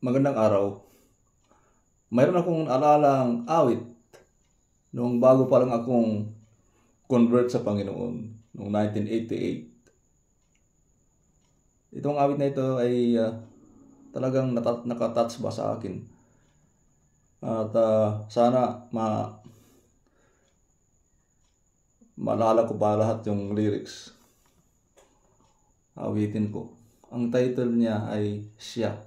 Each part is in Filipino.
Magandang araw. Mayroon akong alalang awit nung bago pa lang akong convert sa Panginoon noong 1988. Itong awit na ito ay talagang nakatouch ba sa akin. At sana maalala ko pa lahat yung lyrics. Awitin ko. Ang title niya ay Siya.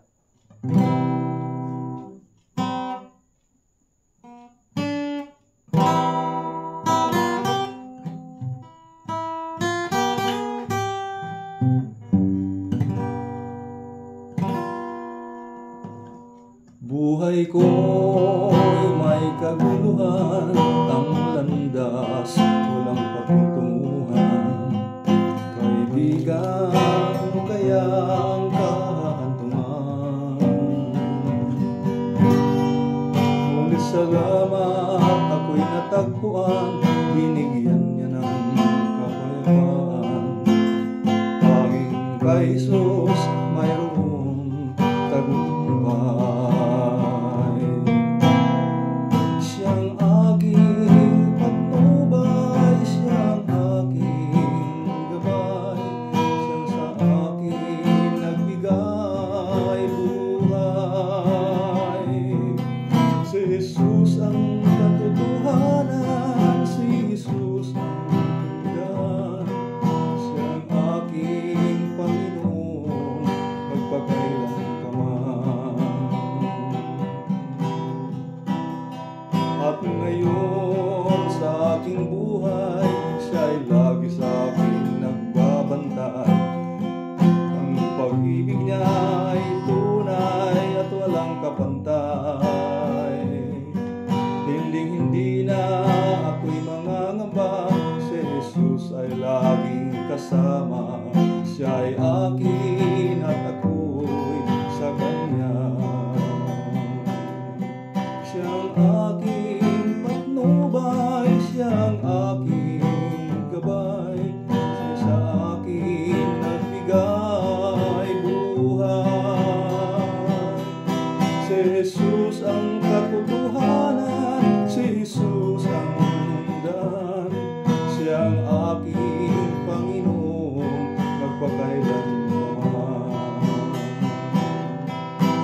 Buhay ko'y may kaguluhan, ang landas walang patutunguhan. Kaibigan, kaya ang kahantungan. Ngunit salamat ako'y natagpuan, binigyan niya ng kapayapaan. Tanging kay Jesus mayroong tagumpay. Si Jesus ang katotohanan, si Jesus ang kaibigan, siyang aking Panginoon, magpakailanman. At ngayon sa aking buhay, siya'y lagi sa akin nagbabantay. Ang pag-ibig niya ay tunay at walang kapantay. Hindi na ako'y mangangamba, si Jesus ay laging kasama. Siya ay akin at ako'y sa Kanya. Siyang aking patnubay, siyang aking gabay, siya sa akin nagbigay buhay. Si Jesus ang katotohanan, si Jesus ang daan, siyang aking Panginoon, magpakailanman.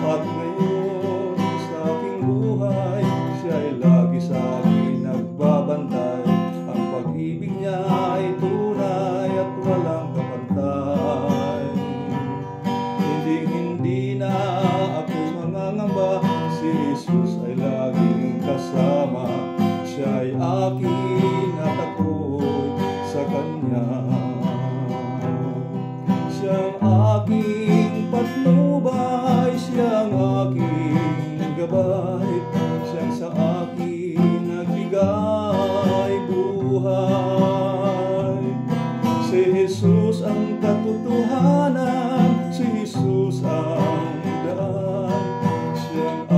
At ngayon sa aking buhay, siya'y lagi sa akin nagbabantay. Ang pag-ibig niya ay tunay at walang kapantay. Hindi na ako'y mangangamba, si Jesus ay laging kasama. Siya ay akin at ako'y sa Kanya. Siyang aking patnubay, siyang aking gabay, siyang sa akin nagbigay buhay. Si Jesus ang katotohanan, si Jesus ang daan, siyang